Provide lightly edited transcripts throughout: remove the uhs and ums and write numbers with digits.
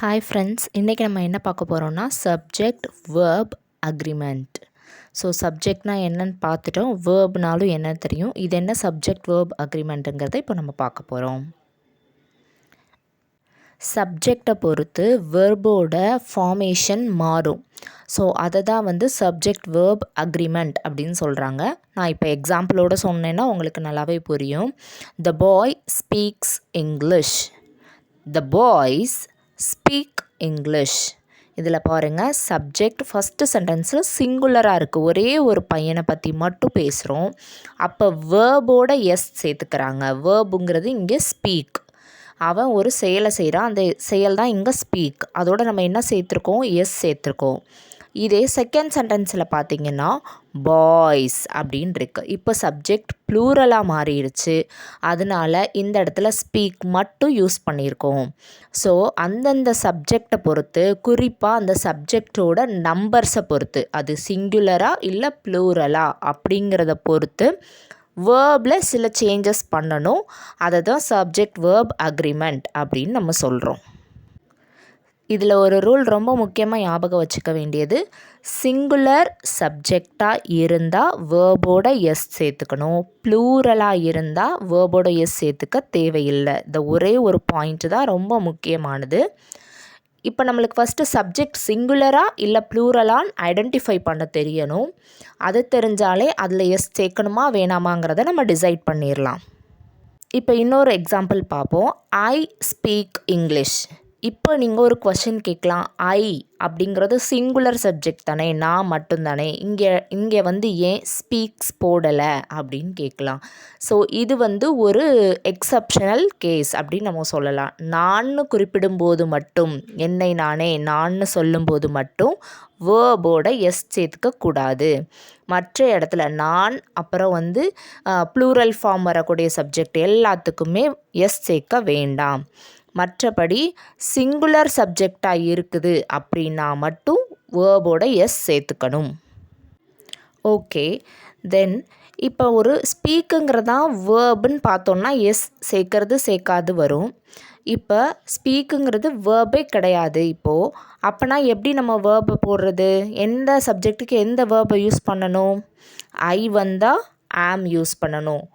Hi friends, இன்றைக்கி நம்ம என்ன பார்க்க போகிறோம்னா சப்ஜெக்ட் வேர்ப் அக்ரிமெண்ட். ஸோ சப்ஜெக்ட்னால் என்னன்னு பார்த்துட்டோம், வேர்ப்னாலும் என்னன்னு தெரியும். இது என்ன சப்ஜெக்ட் வேர்ப் அக்ரிமெண்ட்டுங்கிறத இப்போ நம்ம பார்க்க போகிறோம். சப்ஜெக்டை பொறுத்து வேர்போட ஃபார்மேஷன் மாறும். ஸோ அதை தான் சப்ஜெக்ட் வேர்ப் அக்ரிமெண்ட் அப்படின்னு சொல்கிறாங்க. நான் இப்போ எக்ஸாம்பிளோடு சொன்னேன்னா உங்களுக்கு நல்லாவே புரியும். The boy speaks English. The boys speak English. இதில் பாருங்கள், சப்ஜெக்ட் ஃபஸ்ட்டு சென்டென்ஸில் சிங்குலராக இருக்குது. ஒரே ஒரு பையனை பற்றி மட்டும் பேசுகிறோம். அப்போ வேர்போட எஸ் சேர்த்துக்கிறாங்க. வேர்புங்கிறது இங்கே ஸ்பீக். அவன் ஒரு செயலை செய்கிறான், அந்த செயல் தான் இங்கே ஸ்பீக். அதோட நம்ம என்ன சேர்த்துருக்கோம்? எஸ் சேர்த்துருக்கோம். இதே செகண்ட் சென்டென்ஸில் பார்த்திங்கன்னா பாய்ஸ் அப்படின்னு இருக்கு. இப்போ சப்ஜெக்ட் ப்ளூரலாக மாறிடுச்சு. அதனால் இந்த இடத்துல ஸ்பீக் மட்டும் யூஸ் பண்ணியிருக்கோம். ஸோ அந்தந்த சப்ஜெக்டை பொறுத்து, குறிப்பாக அந்த சப்ஜெக்டோட நம்பர்ஸை பொறுத்து, அது சிங்குலராக இல்லை ப்ளூரலா அப்படிங்கிறத பொறுத்து வேர்பில் சில சேஞ்சஸ் பண்ணணும். அதை தான் சப்ஜெக்ட் வேர்ப் அக்ரிமெண்ட் அப்படின்னு நம்ம சொல்கிறோம். இதில் ஒரு ரூல் ரொம்ப முக்கியமாக ஞாபகம் வச்சுக்க வேண்டியது, சிங்குலர் சப்ஜெக்டாக இருந்தால் வேர்போட எஸ் சேர்த்துக்கணும். ப்ளூரலாக இருந்தால் வேர்போட எஸ் சேர்த்துக்க தேவையில்லை. இந்த ஒரே ஒரு பாயிண்ட்டு தான் ரொம்ப முக்கியமானது. இப்போ நம்மளுக்கு ஃபஸ்ட்டு சப்ஜெக்ட் சிங்குலராக இல்லை ப்ளூரலான்னு ஐடென்டிஃபை பண்ண தெரியணும். அது தெரிஞ்சாலே அதில் எஸ் சேர்க்கணுமா வேணாமாங்கிறத நம்ம டிசைட் பண்ணிடலாம். இப்போ இன்னொரு எக்ஸாம்பிள் பார்ப்போம். I speak English. இப்போ நீங்கள் ஒரு கொஷின் கேட்கலாம், ஐ அப்படிங்கிறது சிங்குலர் சப்ஜெக்ட் தானே, நான் மட்டும்தானே, இங்கே ஏன் ஸ்பீக்ஸ் போடலை அப்படின்னு கேட்கலாம். ஸோ இது ஒரு எக்ஸப்ஷனல் கேஸ் அப்படின்னு நம்ம சொல்லலாம். நான்னு குறிப்பிடும்போது மட்டும், என்னை நானே நான்னு சொல்லும்போது மட்டும் வேர்போட எஸ் சேர்த்துக்கக்கூடாது. மற்ற இடத்துல நான் அப்புறம் ப்ளூரல் ஃபார்ம் வரக்கூடிய சப்ஜெக்ட் எல்லாத்துக்குமே எஸ் சேர்க்க வேண்டாம். மற்றபடி சிங்குலர் சப்ஜெக்டாக இருக்குது அப்படின்னா மட்டும் வேர்போட எஸ் சேர்த்துக்கணும். ஓகே, தென் இப்போ ஒரு ஸ்பீக்குங்கிறதான் வேர்புன்னு பார்த்தோன்னா எஸ் சேர்க்காது வரும். இப்போ ஸ்பீக்குங்கிறது வேர்பே கிடையாது. இப்போது அப்போனா எப்படி நம்ம வேர்பை போடுறது? எந்த சப்ஜெக்ட்டுக்கு எந்த வேர்பை யூஸ் பண்ணணும்? ஐ வந்தால் ஆம் யூஸ் பண்ணணும்.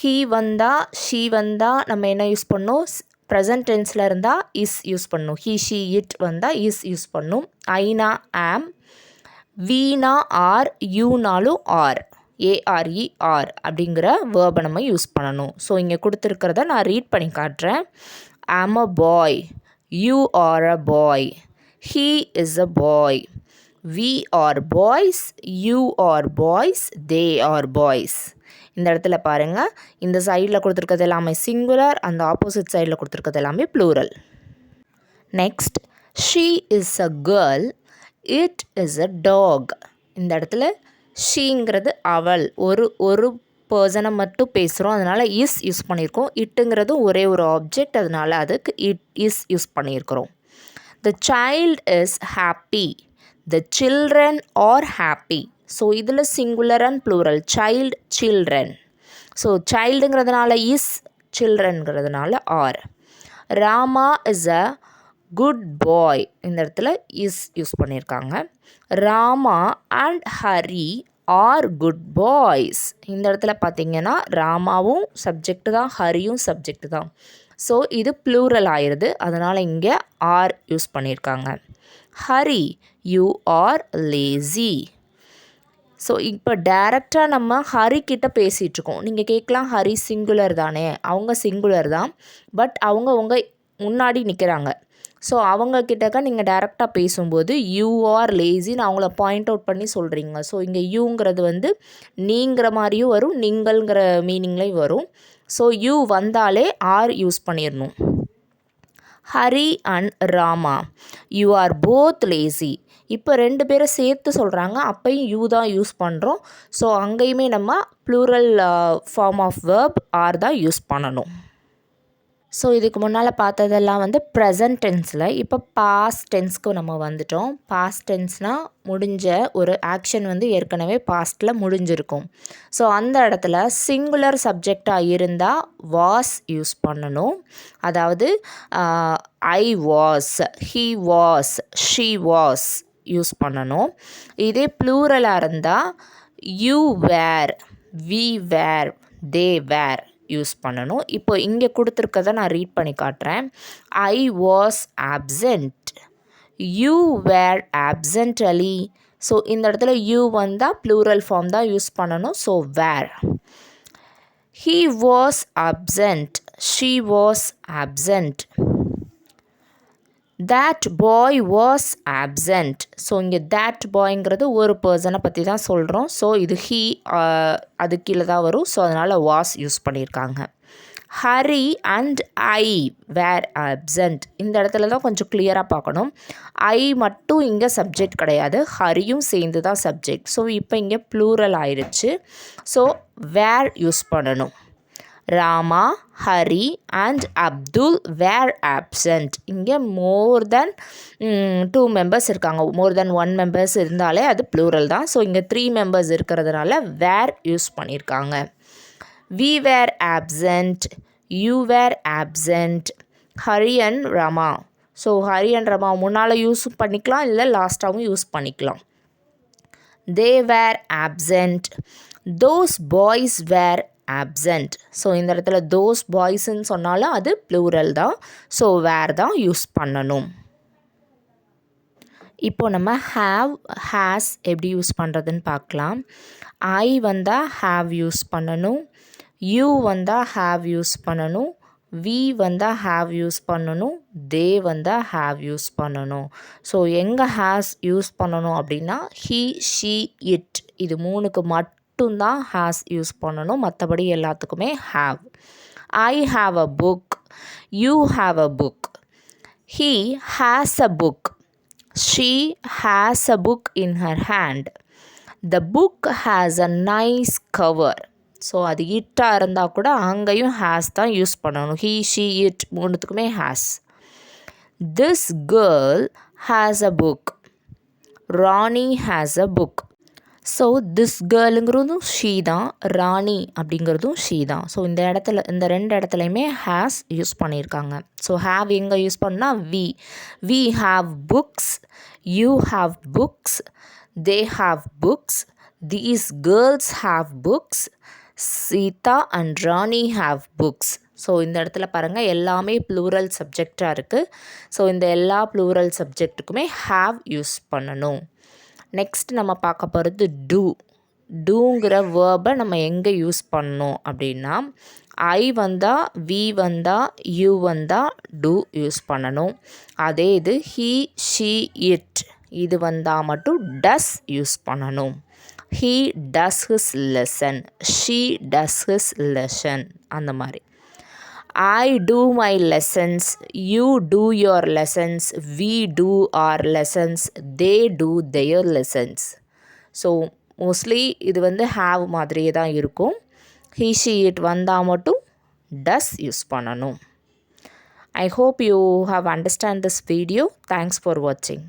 ஹீ வந்தால் ஷீ வந்தால் நம்ம என்ன யூஸ் பண்ணணும்? ப்ரெசன்ட் டென்ஸில் இருந்தால் இஸ் யூஸ் பண்ணணும். ஹீ ஷீ இட் வந்தால் இஸ் யூஸ் பண்ணணும். ஐனா ஆம், வீணா ஆர், யூனாலும் ஆர், ஏஆர்இஆர் அப்படிங்கிற வேர்பை நம்ம யூஸ் பண்ணணும். ஸோ இங்கே கொடுத்துருக்கிறத நான் ரீட் பண்ணி காட்டுறேன். Am a boy, you are a boy, he is a boy, we are boys, you are boys, they are boys. இந்த இடத்துல பாருங்கள், இந்த சைடில் கொடுத்துருக்கிறது எல்லாமே சிங்குலர், அந்த ஆப்போசிட் சைடில் கொடுத்துருக்கிறது எல்லாமே plural. Next, she is a girl, it is a dog. இந்த இடத்துல ஷீங்கிறது அவள், ஒரு பர்சனை மட்டும் பேசுகிறோம், அதனால் இஸ் யூஸ் பண்ணியிருக்கோம். இட்டுங்கிறது ஒரே ஒரு ஆப்ஜெக்ட், அதனால் அதுக்கு இட் இஸ் யூஸ் பண்ணியிருக்கிறோம். The child is happy, the children are happy. So இதில் singular and plural, child children. So சைல்டுங்கிறதுனால இஸ், சில்ட்ரன்ங்கிறதுனால are. Rama is a good boy. இந்த இடத்துல இஸ் யூஸ் பண்ணியிருக்காங்க. Rama and Hari are good boys. இந்த இடத்துல பார்த்திங்கன்னா ராமாவும் சப்ஜெக்ட் தான், ஹரியும் சப்ஜெக்ட் தான். ஸோ இது ப்ளூரல் ஆயிடுது, அதனால் இங்கே ஆர் யூஸ் பண்ணியிருக்காங்க. Hari, you are lazy. So இப்போ டைரெக்டாக நம்ம ஹரி கிட்ட பேசிகிட்ருக்கோம். நீங்கள் கேட்கலாம், ஹரி சிங்குலர் தானே? அவங்க சிங்குலர் தான், பட் அவங்க முன்னாடி நிற்கிறாங்க. ஸோ அவங்கக்கிட்டக்க நீங்கள் டைரெக்டாக பேசும்போது யூ ஆர் லேசின்னு அவங்கள பாயிண்ட் அவுட் பண்ணி சொல்கிறீங்க. ஸோ இங்கே யூங்கிறது நீங்கிற மாதிரியும் வரும், நீங்கள்ங்கிற மீனிங்லேயும் வரும். ஸோ யூ வந்தாலே ஆர் யூஸ் பண்ணிடணும். Hari and Rama, you are both lazy. இப்போ ரெண்டு பேரை சேர்த்து சொல்கிறாங்க, அப்பையும் யூ தான் யூஸ் பண்ணுறோம். ஸோ அங்கேயுமே நம்ம plural form of verb are தான் யூஸ் பண்ணணும். ஸோ இதுக்கு முன்னால் பார்த்ததெல்லாம் வந்து ப்ரெசன்ட் டென்ஸில். இப்போ பாஸ்ட் டென்ஸ்க்கு நம்ம வந்துட்டோம். பாஸ்ட் டென்ஸ்னால் முடிஞ்ச ஒரு ஆக்ஷன் வந்து ஏற்கனவே பாஸ்ட்டில் முடிஞ்சிருக்கும். ஸோ அந்த இடத்துல சிங்குலர் சப்ஜெக்டாக இருந்தால் வாஸ் யூஸ் பண்ணணும். அதாவது I was, he was, she was use பண்ணணும். இதே ப்ளூரலாக இருந்தால் you were, we were, they were use பண்ணணும். இப்போ இங்கே கொடுத்துருக்கதை நான் ரீட் பண்ணி காட்டுறேன். I was absent, you were absently. So இந்த இடத்துல யூ வந்தால் ப்ளூரல் ஃபார்ம் தான் யூஸ் பண்ணணும். So were. He was absent, she was absent. that boy was absent. So இங்கே that boyங்கிறது ஒரு பர்சனை பற்றி தான் சொல்கிறோம். ஸோ இது he அது கீழே தான் வரும். ஸோ அதனால் was யூஸ் பண்ணியிருக்காங்க. Hari and I were absent. இந்த இடத்துல தான் கொஞ்சம் கிளியராக பார்க்கணும். ஐ மட்டும் இங்கே சப்ஜெக்ட் கிடையாது, ஹரியும் சேர்ந்து தான் சப்ஜெக்ட். ஸோ இப்போ இங்கே ப்ளூரல் ஆயிடுச்சு. ஸோ வேர் யூஸ் பண்ணணும். Rama, Hari and Abdul were absent. இங்கே மோர் தென் 2 மெம்பர்ஸ் இருக்காங்க. மோர் தென் 1 மெம்பர்ஸ் இருந்தாலே அது ப்ளூரல் தான். ஸோ இங்கே 3 மெம்பர்ஸ் இருக்கிறதுனால வேர் யூஸ் பண்ணியிருக்காங்க. We were absent, you were absent, Hari and Rama. So Hari and Rama முன்னால் யூஸ் பண்ணிக்கலாம், இல்லை லாஸ்ட்டாகவும் யூஸ் பண்ணிக்கலாம். They were absent, those boys were absent. So இந்த இடத்துல தோஸ் பாய்ஸ்ன்னு சொன்னாலும் அது ப்ளூரல் தான். ஸோ வேர் தான் யூஸ் பண்ணணும். இப்போ நம்ம ஹாவ், ஹேஸ் எப்படி யூஸ் பண்ணுறதுன்னு பார்க்கலாம். ஐ வந்தால் ஹாவ் யூஸ் பண்ணணும், யூ வந்தால் ஹாவ் யூஸ் பண்ணணும், வி வந்தால் ஹாவ் யூஸ் பண்ணணும், தே வந்தால் ஹாவ் யூஸ் பண்ணணும். ஸோ எங்கே ஹேஸ் யூஸ் பண்ணணும் அப்படின்னா ஹீ, ஷீ, இட் இது 3க்கு மட்டும்தான் ஹேஸ் யூஸ் பண்ணணும். மற்றபடி எல்லாத்துக்குமே have. I have a book, you have a book, he has a book, she has a book in her hand, the book has a nice cover. So அது இட்டாக இருந்தால் கூட அங்கேயும் ஹேஸ் தான் யூஸ் பண்ணணும். ஹீ, ஷீ, இட் 3த்துக்குமே has. This girl has a book, Rani has a book. So this கேர்ளுங்கிறதும் she தான், ராணி அப்படிங்கிறதும் ஷீ தான். ஸோ இந்த இடத்துல இந்த 2 இடத்துலையுமே ஹேஸ் யூஸ் பண்ணியிருக்காங்க. ஸோ ஹேவ் எங்கே யூஸ் பண்ணால் we. We have books, you have books, they have books, these girls have books, Sita and Rani have books. So இந்த இடத்துல பாருங்கள் எல்லாமே ப்ளூரல் சப்ஜெக்டாக இருக்குது. ஸோ இந்த எல்லா ப்ளூரல் சப்ஜெக்ட்டுக்குமே ஹாவ் யூஸ் பண்ணணும். நெக்ஸ்ட் நம்ம பார்க்க போகிறது டூ. டூங்கிற வேர்பை நம்ம எங்கே யூஸ் பண்ணணும் அப்படின்னா ஐ வந்தால், வி வந்தால், யூ வந்தால் டூ யூஸ் பண்ணணும். அதே இது ஹீ, ஷீ, இட் இது வந்தால் மட்டும் டஸ் யூஸ் பண்ணணும். He does his lesson, she does his lesson அந்த மாதிரி. I do my lessons, you do your lessons, we do our lessons, they do their lessons. So mostly இது வந்து ஹாவ் மாதிரியே தான் இருக்கும். he, she, it வந்தால் மட்டும் டஸ் யூஸ் பண்ணணும். I hope you have understand this video. Thanks for watching.